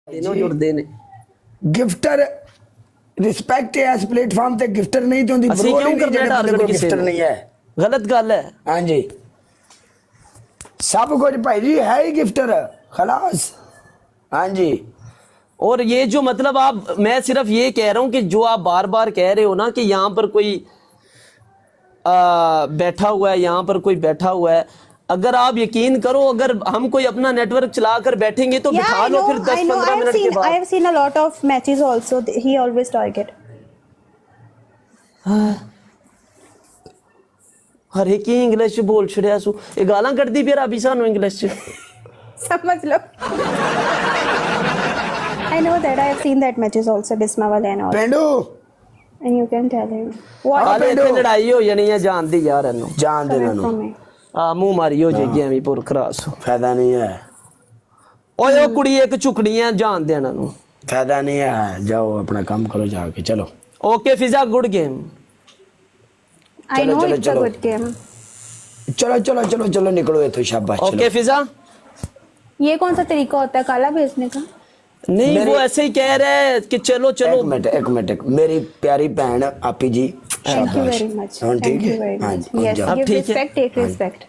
तीनों जुड़ते ने गिफ्टर रिस्पेक्ट है इस प्लेटफॉर्म ते गिफ्टर नहीं तो ਅਸੀਂ ਕਿਉਂ ਕਰਨਾ ਟਾਰਗੇਟ ਕਿਸੇ गिफ्टर ਨੂੰ नहीं है गलत गल है हाँ जी सब कुछ भाई जी है ही गिफ्टर खलास हाँ जी और ये जो मतलब आप मैं सिर्फ ये कह रहा हूँ कि जो आप बार बार कह रहे हो ना कि यहाँ पर कोई बैठा हुआ है, यहाँ पर कोई बैठा हुआ है, अगर आप यकीन करो अगर हम कोई अपना नेटवर्क चलाकर बैठेंगे तो बिठा लो फिर 10-15 मिनट के बाद। I have seen a lot of matches also. He always target. हर एक ही इंग्लिश बोल छड़िया सू ये गालां कड्डी फिर अभी सानू इंग्लिश च समझ लो. I know that. I have seen that matches also. Bismawal and all. Pendu And you can tell him. What हाले इत्थे लड़ाई हो जानी है जान दी यार इन्नू जान दे coming ना from me? आ मुंह मारी हो जाएगी एवं पुर खरास फायदा नहीं है ओए ओ कुड़ी एक चुकड़ी है जान दे इन्हां नू फायदा नहीं है जाओ अपना काम करो जाके चलो okay Fiza good game I चलो, know चलो, it's a चलो. good game. चलो चलो चलो चलो निकलो इथों शाबाश ओके चलो फिजा ये कौन सा तरीका होता है काला भेजने का? नहीं मेरे- वो ऐसे ही कह रहे हैं कि चलो चलो एक मिनट मेरी प्यारी बहन आपी जी Thank you very much. हाँ, Thank ठीक you है very हाँ much. जी Yes, जाओ। give ठीक है। respect, take respect.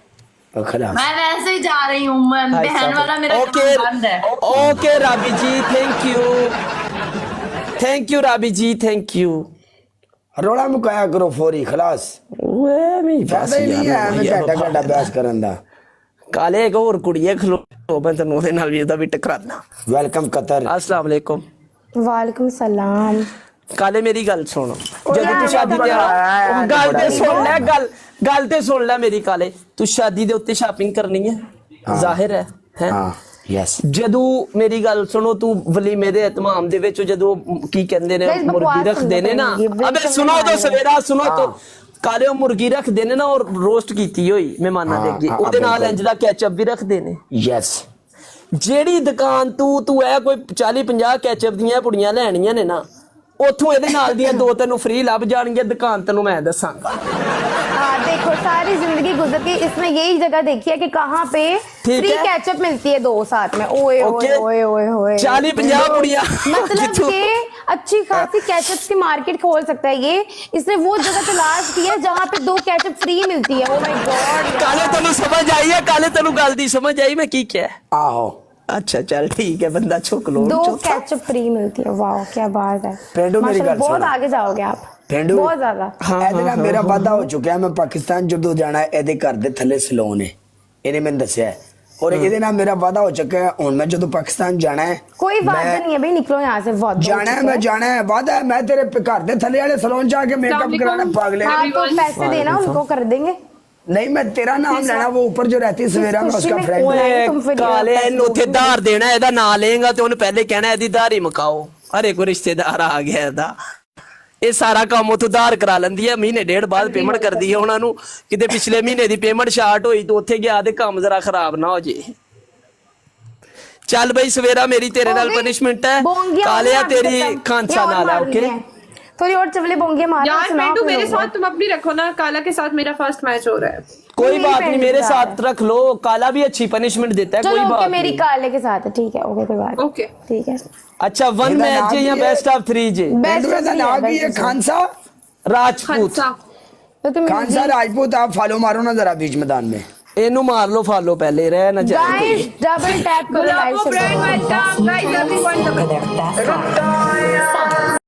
खलास मैं वैसे ही जा रही हूँ बहन वाला मेरा ओके काम बंद है okay Rabi ji thank you Rabi ji thank you रोड़ा मुकाया करो फौरी खलास वे मी फायदा ही नहीं है मैं घंटा घंटा बहस करन दा काले एक और कुड़िए खलो मैं तैਨੂੰ ਉਹਦੇ ਨਾਲ ਵੀ ਇਹਦਾ ਵੀ ਟਕਰਾਣਾ वेलकम कतर अस्सलाम वालेकुम वालेकुम सलाम. काले मेरी गल सुन ਜਦੋਂ ਤੂੰ ਸ਼ਾਦੀ ਤੇ ਬੜਾ ਆ ਗੱਲ ਤੇ ਸੁਣ ਲੈ ਗੱਲ ਤੇ ਸੁਣ ਲੈ ਮੇਰੀ ਕਾਲੇ ਤੂੰ ਸ਼ਾਦੀ ਦੇ ਉੱਤੇ ਸ਼ਾਪਿੰਗ ਕਰਨੀ ਹੈ ਜ਼ਾਹਿਰ ਹੈ ਹੈ हाँ यस ਜਦੋਂ ਮੇਰੀ ਗੱਲ ਸੁਣੋ ਤੂੰ ਵਲੀਮੇ ਦੇ ਇਤਮਾਮ ਦੇ ਵਿੱਚ ਜਦੋਂ ਕੀ ਕਹਿੰਦੇ ਨੇ Guys, ਮੁਰਗੀ ਬਕਵਾਸ ਰੱਖਦੇ ਨੇ ਨਾ ਸੁਣਦੇ ਪਏ, ਅਬੇ ਸੁਣੋ ਤਾਂ ਸਵੇਰਾ ਸੁਣੋ ਤਾਂ ਕਾਲੇ ਉਹ ਮੁਰਗੀ ਰੱਖਦੇ ਨੇ ਨਾ ਔਰ ਰੋਸਟ ਕੀਤੀ ਹੋਈ ਮਹਿਮਾਨਾਂ ਦੇ ਅੱਗੇ ਉਹਦੇ ਨਾਲ ਇੰਜ ਦਾ ਕੈਚਅਪ ਵੀ ਰੱਖਦੇ ਨੇ यस ਜਿਹੜੀ ਦੁਕਾਨ ਤੂੰ ਇਹ ਕੋਈ 40-50 ਕੈਚਅਪ ਦੀਆਂ ਪੁੜੀਆਂ ਲੈਣੀਆਂ ਨੇ ਨਾ ਉੱਥੋਂ ਇਹਦੇ ਨਾਲ ਦੀਆਂ ਦੋ ਤੈਨੂੰ ਫ੍ਰੀ ਲੱਭ ਜਾਣਗੀਆਂ ਦੁਕਾਨ ਤੈਨੂੰ ਮੈਂ ਦੱਸਾਂਗਾ हाँ देखो सारी जिंदगी गुजर गई इसमें यही जगह देखी है कि कहाँ पे ठीक फ्री है। कैचअप मिलती है दो साथ में ओए ओके। ओए ओए ओए 40-50 पुड़िया मतलब कि अच्छी खासी कैचअप की मार्केट खोल सकता है ये इसने वो जगह तलाश की है जहाँ पे दो कैचअप फ्री मिलती है. Oh my God. ਕਾਲੇ ਤੈਨੂੰ ਸਮਝ ਆਈ ਹੈ ਕਾਲੇ ਤੈਨੂੰ ਗੱਲ ਦੀ ਸਮਝ ਆਈ ਮੈਂ ਕੀ ਕਿਹਾ आहो अच्छा चल ठीक है बंदा छुक लो दो कैचअप फ्री मिलती है. वाह क्या बात है. पेंडू मेरी माशाल्लाह, गल बहुत सुनो। आगे जाओगे आप पेंडू बहुत ज्यादा. ਇਹਦੇ ਨਾਲ ਮੇਰਾ ਵਾਅਦਾ ਹੋ ਚੁੱਕਿਆ ਮੈਂ ਪਾਕਿਸਤਾਨ ਜਦੋਂ ਜਾਣਾ ਇਹਦੇ ਘਰ ਦੇ ਥੱਲੇ ਸਲੋਨ ਹੈ ਇਹਨੇ ਮੈਨੂੰ ਦੱਸਿਆ ਹੈ। ਔਰ ਇਹਦੇ ਨਾਲ ਮੇਰਾ ਵਾਅਦਾ ਹੋ ਚੁੱਕਾ ਹੈ ਹੁਣ ਮੈਂ ਜਦੋਂ ਪਾਕਿस्तान ਜਾਣਾ ਹੈ कोई बात मैं- नहीं है भाई निकलो यहाँ से. बहुत जाना है मैं जाना है वादा है मैं तेरे घर दे थले वाले सलोन जाके मेकअप कराना पागले हाँ तो पैसे देना उनको कर देंगे. नहीं मैं तेरा नाम लेना वो ऊपर जो रहती है सवेरा में खुशी उसका में फ्रेंड कोई- ਓਏ तुम फिर ਕਾਲੇ पैसे ਇਹਨੂੰ ਉੱਥੇ दोगे। ਧਾਰ ਦੇਣਾ ਇਹਦਾ ਨਾਂ ਲਏਗਾ ਤੇ ਉਹਨੇ ਪਹਿਲੇ ਕਹਿਣਾ ਇਹਦੀ ਧਾਰ ਹੀ ਮਕਾਓ ਹਰੇ ਕੋ ਰਿਸ਼ਤੇਦਾਰ ਆ ਗਿਆ ਇਹਦਾ ਇਹ ਸਾਰਾ ਕੰਮ ਉਥੋਂ ਧਾਰ ਕਰਾ ਲੈਂਦੀ ਹੈ ਮਹੀਨੇ ਡੇਢ ਬਾਅਦ ਪੇਮੈਂਟ ਕਰਦੀ ਹੈ ਉਹਨਾਂ ਨੂੰ ਕਿਤੇ ਪਿਛਲੇ ਮਹੀਨੇ ਦੀ ਪੇਮੈਂਟ ਸ਼ਾਰਟ ਹੋਈ ਤਾਂ ਉੱਥੇ ਗਿਆ ਤੇ ਕੰਮ ਜ਼ਰਾ ਖਰਾਬ ਨਾ ਹੋ ਜੇ ਚੱਲ ਬਈ ਸਵੇਰਾ ਮੇਰੀ ਤੇਰੇ ਨਾਲ ਪਨਿਸ਼ਮੈਂਟ ਹੈ बोंगियां ਕਾਲਿਆ मार ਤੇਰੀ देता हूं। ਖਾਂਸਾ ये और ਨਾਲ ਹੈ मार ओके रही है। थोड़ी और चवले बोंगे मारो. यार सुनाओ पेंडू फिर मेरे लोगों साथ तुम अपनी रखो ना काला के साथ मेरा फर्स्ट मैच हो रहा है कोई नहीं, बात नहीं पहले मेरे बता साथ रख लो काला भी अच्छी पनिशमेंट देता है को. कोई चलो ओके बात मेरी नहीं काले के साथ है ठीक है ओके कोई बात ओके ठीक है. अच्छा वन ਇਹਦਾ मैच ਨਾਮ है या ਕੀ ਹੈ? Best of 3 J Best Pendu of का three नाम है, की है best of खानसा राजपूत खर्चा तो तुम खानसा राजपूत आप फॉलो मारो ना जरा बीच मैदान में इनू मार लो फॉलो पहले रह ना जाए गाइस डबल टैप करो लाइव गुलाबो से. ब्रांड वाइट गाइस अभी पॉइंट